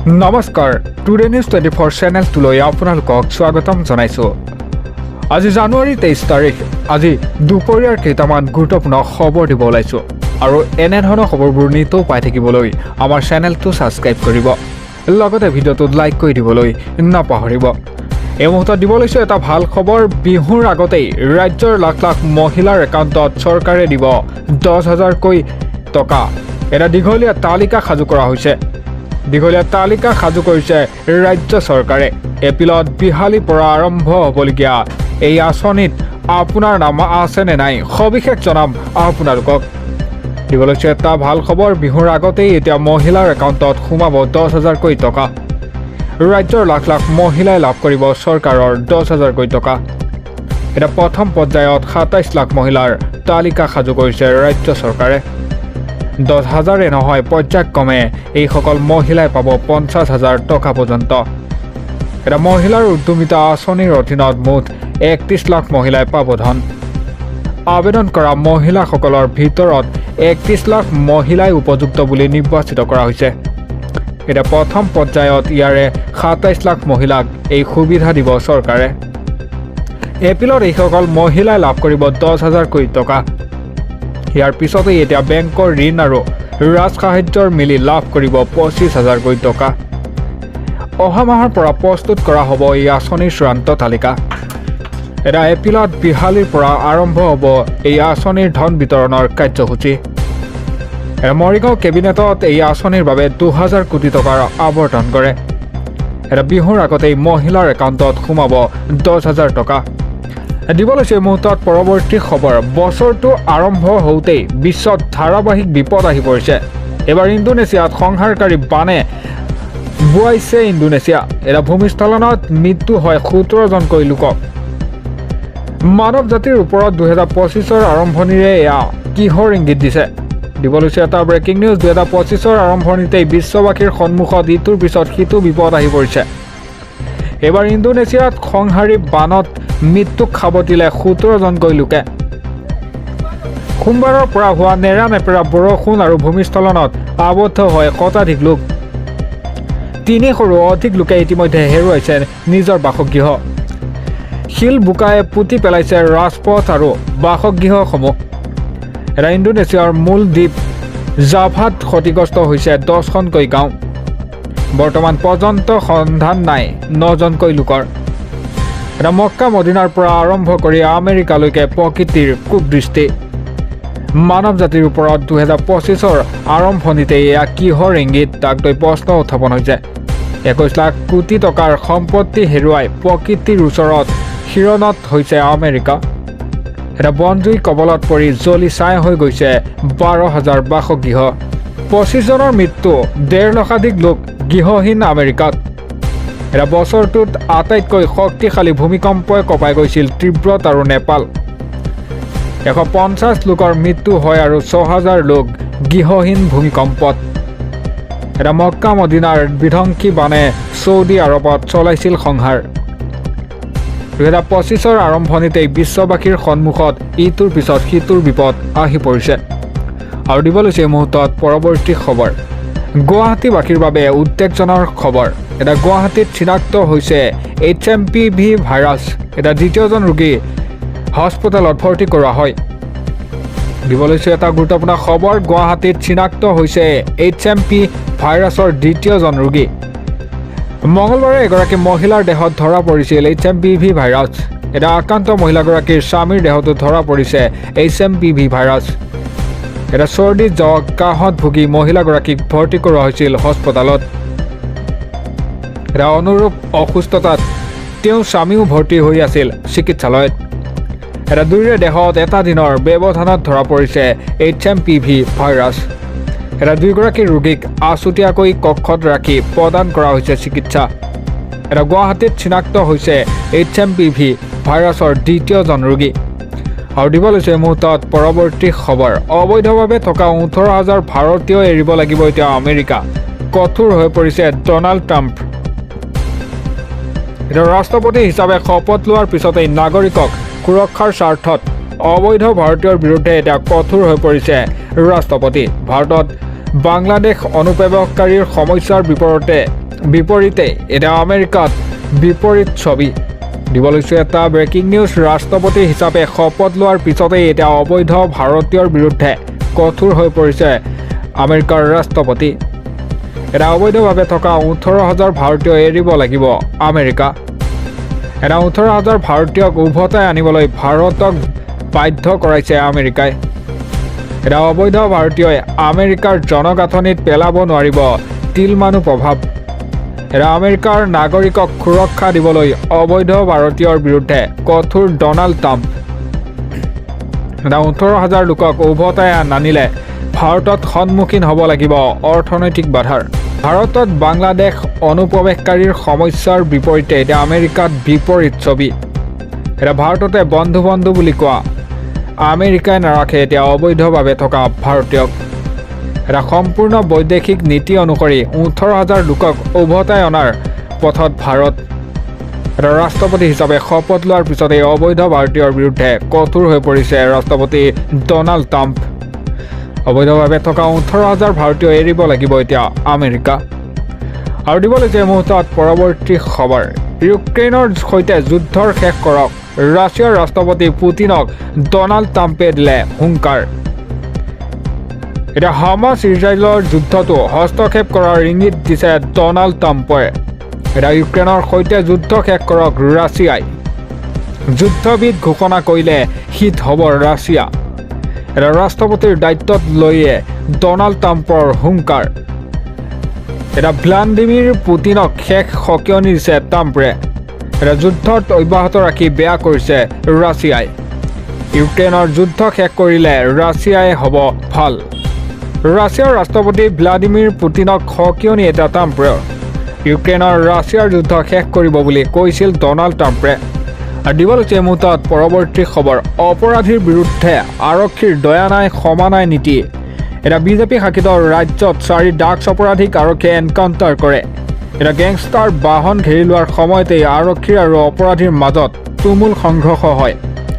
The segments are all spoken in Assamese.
নমস্কাৰ টুডে নিউজ 24 চেনেলটোলৈ আপোনালোকক স্বাগতম জনাইছোঁ। আজি জানুৱাৰী 23 তাৰিখ। আজি দুপৰীয়াৰ কেইটামান গুৰুত্বপূৰ্ণ খবৰ দিব ওলাইছোঁ আৰু এনেধৰণৰ খবৰবোৰ নিতৌ পাই থাকিবলৈ আমাৰ চেনেলটো ছাবস্ক্ৰাইব কৰিব, লগতে ভিডিঅ'টোত লাইক কৰি দিবলৈ নাপাহৰিব। এই মুহূৰ্তত দিব লৈছোঁ এটা ভাল খবৰ। বিহুৰ আগতেই ৰাজ্যৰ লাখ লাখ মহিলাৰ একাউণ্টত চৰকাৰে দিব 10,000কৈ টকা। এটা দীঘলীয়া তালিকা সাজু কৰা হৈছে। দীঘলীয়া তালিকা সাজু কৰিছে ৰাজ্য চৰকাৰে। এপ্ৰিলত বিহালীৰ পৰা আৰম্ভ হ'বলগীয়া এই আঁচনিত আপোনাৰ নাম আছেনে নাই সবিশেষ জনাম আপোনালোকক। দিব লৈছে এটা ভাল খবৰ। বিহুৰ আগতেই এতিয়া মহিলাৰ একাউণ্টত সোমাব 10,000কৈ টকা। ৰাজ্যৰ লাখ লাখ মহিলাই লাভ কৰিব চৰকাৰৰ 10,000কৈ টকা। এতিয়া প্ৰথম পৰ্যায়ত 27 লাখ মহিলাৰ তালিকা সাজু কৰিছে ৰাজ্য চৰকাৰে। 10,000 নহয়, পৰ্যায়ক্ৰমে এইসকল মহিলাই পাব 50,000 টকা পৰ্যন্ত। এটা মহিলাৰ উদ্যমিতা আঁচনিৰ অধীনত মুঠ 31 লাখ মহিলাই পাব ধন। আবেদন কৰা মহিলাসকলৰ ভিতৰত 31 লাখ মহিলাই উপযুক্ত বুলি নিৰ্বাচিত কৰা হৈছে। এতিয়া প্ৰথম পৰ্যায়ত ইয়াৰে 27 লাখ মহিলাক এই সুবিধা দিব চৰকাৰে। এপ্ৰিলত এইসকল মহিলাই লাভ কৰিব 10,000কৈ টকা। ইয়াৰ পিছতেই এতিয়া বেংকৰ ঋণ আৰু ৰাজসাহায্যৰ মিলি লাভ কৰিব 25,000কৈ টকা। অহা মাহৰ পৰা প্ৰস্তুত কৰা হ'ব এই আঁচনিৰ চূড়ান্ত তালিকা। এটা এপ্ৰিলত বিহালীৰ পৰা আৰম্ভ হ'ব এই আঁচনিৰ ধন বিতৰণৰ কাৰ্যসূচী। মৰিগাঁও কেবিনেটত এই আঁচনিৰ বাবে 2,000 কোটি টকাৰ আবণ্টন কৰে। এটা বিহুৰ আগতেই মহিলাৰ একাউণ্টত সোমাব 10,000 টকা। দিব লৈছে মুহূৰ্তত পৰৱৰ্তী খবৰ। বছৰটো আৰম্ভ হওঁতেই বিশ্বত ধাৰাবাহিক বিপদ আহি পৰিছে। এইবাৰ ইণ্ডোনেছিয়াত সংহাৰকাৰী বানে বোৱাইছে ইণ্ডোনেছিয়া। এটা ভূমিস্খলনত মৃত্যু হয় 17জনকৈ লোকক। মানৱ জাতিৰ ওপৰত 2025ৰ আৰম্ভণিৰে এয়া কিহৰ ইংগিত দিছে? দিব লৈছে এটা ব্ৰেকিং নিউজ। 2025ৰ আৰম্ভণিতেই বিশ্ববাসীৰ সন্মুখত ইটোৰ পিছত সিটো বিপদ আহি পৰিছে। এইবাৰ ইণ্ডোনেছিয়াত সংহাৰী বানত মৃত্যুক সাৱটিলে 17জনকৈ লোকে। সোমবাৰৰ পৰা হোৱা নেৰানেপেৰা বৰষুণ আৰু ভূমিস্খলনত আবদ্ধ হয় শতাধিক লোক। 300ৰো অধিক লোকে ইতিমধ্যে হেৰুৱাইছে নিজৰ বাসগৃহ। শিল বোকাই পুতি পেলাইছে ৰাজপথ আৰু বাসগৃহসমূহ। এটা ইণ্ডোনেছিয়াৰ মূল দ্বীপ জাভাত ক্ষতিগ্ৰস্ত হৈছে 10খনকৈ গাঁও। বৰ্তমান পৰ্যন্ত সন্ধান নাই 9জনকৈ লোকৰ। এটা মক্কা মদিনাৰ পৰা আৰম্ভ কৰি আমেৰিকালৈকে প্ৰকৃতিৰ কুদৃষ্টি। মানৱ জাতিৰ ওপৰত 2025ৰ আৰম্ভণিতে এয়া কিহৰ ইংগিত তাক লৈ প্ৰশ্ন উত্থাপন হৈছে। 21 লাখ কোটি টকাৰ সম্পত্তি হেৰুৱাই প্ৰকৃতিৰ ওচৰত শিৰণত হৈছে আমেৰিকা। এটা বনজুই কবলত পৰি জ্বলি ছাই হৈ গৈছে 12,000 বাসগৃহ। 25জনৰ মৃত্যু, 1.5 লক্ষাধিক লোক গৃহহীন আমেৰিকাত। এটা বছৰটোত আটাইতকৈ শক্তিশালী ভূমিকম্পই কঁপাই গৈছিল তিব্বত আৰু নেপাল। 150 লোকৰ মৃত্যু হয় আৰু 6,000 লোক গৃহহীন ভূমিকম্পত। এটা মক্কা মদিনাৰ বিধ্বংসী বানে ছৌদি আৰবত চলাইছিল সংহাৰ। 2025ৰ আৰম্ভণিতেই বিশ্ববাসীৰ সন্মুখত ইটোৰ পিছত সিটোৰ বিপদ আহি পৰিছে। আৰু দিব লৈছে এই মুহূৰ্তত পৰৱৰ্তী খবৰ। গুৱাহাটীবাসীৰ বাবে উদ্বেগজনক খবৰ। এটা গুৱাহাটীত চিনাক্ত হৈছে HMPV ভাইৰাছ। এটা দ্বিতীয়জন ৰোগী হস্পিটেলত ভৰ্তি কৰোৱা হয়। দিব লৈছে এটা গুৰুত্বপূৰ্ণ খবৰ। গুৱাহাটীত চিনাক্ত হৈছে HMP ভাইৰাছৰ দ্বিতীয়জন ৰোগী। মঙলবাৰে এগৰাকী মহিলাৰ দেহত ধৰা পৰিছিল HMPV ভাইৰাছ। এটা আক্ৰান্ত মহিলাগৰাকীৰ স্বামীৰ দেহতো ধৰা পৰিছে HMPV ভাইৰাছ। এটা চৰ্দি জ্বৰ কাহত ভুগি মহিলাগৰাকীক ভৰ্তি কৰোৱা হৈছিল হস্পিটেলত। এটা অনুৰূপ অসুস্থতাত তেওঁৰ স্বামীও ভৰ্তি হৈ আছিল চিকিৎসালয়ত। এটা দুয়োৰে দেহত এটা দিনৰ ব্যৱধানত ধৰা পৰিছে HMPV ভাইৰাছ। এটা দুয়োগৰাকী ৰোগীক আছুতীয়াকৈ কক্ষত ৰাখি প্ৰদান কৰা হৈছে চিকিৎসা। এটা গুৱাহাটীত চিনাক্ত হৈছে HMPV ভাইৰাছৰ দ্বিতীয়জন ৰোগী। আৰু দিব লৈছে এই মুহূৰ্তত পৰৱৰ্তী খবৰ। অবৈধভাৱে থকা 18,000 ভাৰতীয় এৰিব লাগিব এতিয়া আমেৰিকা। কঠোৰ হৈ পৰিছে ডনাল্ড ট্ৰাম্প। এতিয়া ৰাষ্ট্ৰপতি হিচাপে শপত লোৱাৰ পিছতেই নাগৰিকক সুৰক্ষাৰ স্বাৰ্থত অবৈধ ভাৰতীয়ৰ বিৰুদ্ধে এতিয়া কঠোৰ হৈ পৰিছে ৰাষ্ট্ৰপতি। ভাৰতত বাংলাদেশ অনুপ্ৰৱেশকাৰীৰ সমস্যাৰ বিপৰীতে বিপৰীতে এতিয়া আমেৰিকাত বিপৰীত ছবি দিব লৈছোঁ এটা ব্ৰেকিং নিউজ। ৰাষ্ট্ৰপতি হিচাপে শপত লোৱাৰ পিছতেই এতিয়া অবৈধ ভাৰতীয়ৰ বিৰুদ্ধে কঠোৰ হৈ পৰিছে আমেৰিকাৰ ৰাষ্ট্ৰপতি। এটা অবৈধভাৱে থকা 18,000 ভাৰতীয় এৰিব লাগিব আমেৰিকা। এটা 18,000 ভাৰতীয়ক উভতাই আনিবলৈ ভাৰতক বাধ্য কৰাইছে আমেৰিকাই। এটা অবৈধ ভাৰতীয়ই আমেৰিকাৰ জনগাঁথনিত পেলাব নোৱাৰিব তিলমানো প্ৰভাৱ। এটা আমেৰিকাৰ নাগৰিকক সুৰক্ষা দিবলৈ অবৈধ ভাৰতীয়ৰ বিৰুদ্ধে কঠোৰ ডনাল্ড ট্ৰাম্প। এটা 18,000 লোকক উভতাই নানিলে ভাৰতত সন্মুখীন হ'ব লাগিব অৰ্থনৈতিক বাধাৰ। ভাৰতত বাংলাদেশ অনুপ্ৰৱেশকাৰীৰ সমস্যাৰ বিপৰীতে এতিয়া আমেৰিকাত বিপৰীত ছবি। এতিয়া ভাৰততে বন্ধু বন্ধু বুলি কোৱা আমেৰিকাই নাৰাখে এতিয়া অবৈধভাৱে থকা ভাৰতীয়ক। এটা সম্পূৰ্ণ বৈদেশিক নীতি অনুসৰি 18,000 লোকক উভতাই অনাৰ পথত ভাৰত। এটা ৰাষ্ট্ৰপতি হিচাপে শপত লোৱাৰ পিছতে অবৈধ ভাৰতীয়ৰ বিৰুদ্ধে কঠোৰ হৈ পৰিছে ৰাষ্ট্ৰপতি ডনাল্ড ট্ৰাম্প। অবৈধভাৱে থকা 18,000 ভাৰতীয় এৰিব লাগিব এতিয়া আমেৰিকা। আৰু দিব লৈছে এই মুহূৰ্তত পৰৱৰ্তী খবৰ। ইউক্ৰেইনৰ সৈতে যুদ্ধৰ শেষ কৰক, ৰাছিয়াৰ ৰাষ্ট্ৰপতি পুতিনক ডনাল্ড ট্ৰাম্পে দিলে হুংকাৰ। এতিয়া হামাছ ইজৰাইলৰ যুদ্ধটো হস্তক্ষেপ কৰাৰ ইংগিত দিছে ডনাল্ড ট্ৰাম্পে। এতিয়া ইউক্ৰেইনৰ সৈতে যুদ্ধ শেষ কৰক ৰাছিয়াই। যুদ্ধবিধ ঘোষণা কৰিলে হিট হ'ব ৰাছিয়া। এটা ৰাষ্ট্ৰপতিৰ দায়িত্বত লৈয়ে ডনাল্ড ট্ৰাম্পৰ হুংকাৰ। এটা ভ্লাদিমিৰ পুতিনক শেষ সকিয়নি দিছে ট্ৰাম্পে। এটা যুদ্ধত অব্যাহত ৰাখি বেয়া কৰিছে ৰাছিয়াই। ইউক্ৰেইনৰ যুদ্ধ শেষ কৰিলে ৰাছিয়াই হ'ব ভাল। ৰাছিয়াৰ ৰাষ্ট্ৰপতি ভ্লাদিমিৰ পুতিনক সকিয়নি এটা ট্ৰাম্পে। ইউক্ৰেইনৰ ৰাছিয়াৰ যুদ্ধ শেষ কৰিব বুলি কৈছিল ডনাল্ড ট্ৰাম্পে। আৰু দিব লৈছে এই মুহূৰ্তত পৰৱৰ্তী খবৰ। অপৰাধীৰ বিৰুদ্ধে আৰক্ষীৰ দয়া নাই ক্ষমা নাই নীতি। এটা বিজেপি শাসিত ৰাজ্যত 4 ড্ৰাগছ অপৰাধীক আৰক্ষীয়ে এনকাউণ্টাৰ কৰে। এটা গেংষ্টাৰ বাহন ঘেৰি লোৱাৰ সময়তেই আৰক্ষী আৰু অপৰাধীৰ মাজত তুমুল সংঘৰ্ষ হয়।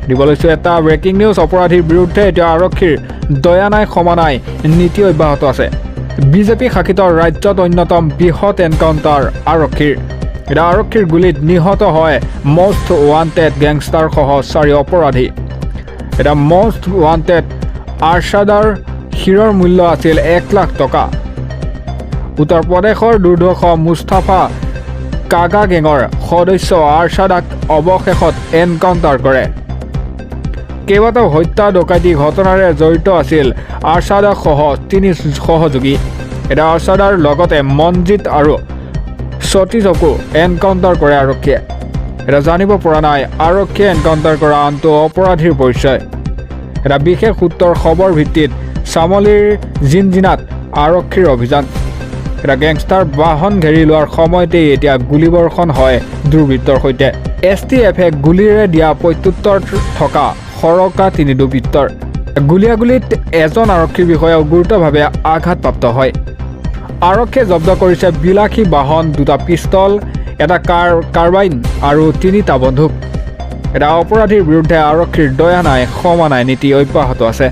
দিব লৈছোঁ এটা ব্ৰেকিং নিউজ। অপৰাধীৰ বিৰুদ্ধে এতিয়া আৰক্ষীৰ দয়া নাই ক্ষমা নাই নীতি অব্যাহত আছে। বিজেপি শাসিত ৰাজ্যত অন্যতম বৃহৎ এনকাউণ্টাৰ আৰক্ষীৰ। এটা আৰক্ষীৰ গুলীত নিহত হয় মষ্ট ৱান্টেড গেংষ্টাৰসহ 4 অপৰাধী। এটা মষ্ট ৱান্টেড আৰছাদাৰ শিৰৰ মূল্য আছিল 1 লাখ টকা। উত্তৰ প্ৰদেশৰ দুৰ্ধৰ্ষ মুস্তাফা কাগা গেঙৰ সদস্য আৰছাদাক অৱশেষত এনকাউণ্টাৰ কৰে। কেইবাটাও হত্যা ডকাইতি ঘটনাৰে জড়িত আছিল আৰছাদাসহ 3 সহযোগী। এটা আৰছাদাৰ লগতে মনজিত আৰু সতীশকো এনকাউণ্টাৰ কৰে আৰক্ষীয়ে। এটা জানিব পৰা নাই আৰক্ষীয়ে এনকাউণ্টাৰ কৰা আনটো অপৰাধীৰ পৰিচয়। এটা বিশেষ সূত্ৰৰ খবৰ ভিত্তিত চামলিৰ জিনজিনাত আৰক্ষীৰ অভিযান। এটা গেংষ্টাৰ বাহন ঘেৰি লোৱাৰ সময়তেই এতিয়া গুলীবৰ্ষণ হয় দুৰ্বৃত্তৰ সৈতে। STFে গুলীৰে দিয়া প্ৰত্যুত্তৰ থকা সৰকা 3 দুৰ্বৃত্তৰ। গুলীয়াগুলীত এজন আৰক্ষী বিষয়াও গুৰুতৰভাৱে আঘাতপ্ৰাপ্ত হয়। আৰক্ষীয়ে জব্দ কৰিছে বিলাসী বাহন, 2টা পিষ্টল, এটা কাৰ্বাইন আৰু 3টা বন্দুক। এটা অপৰাধীৰ বিৰুদ্ধে আৰক্ষীৰ দয়া নাই ক্ষমা নাই নীতি অব্যাহত আছে।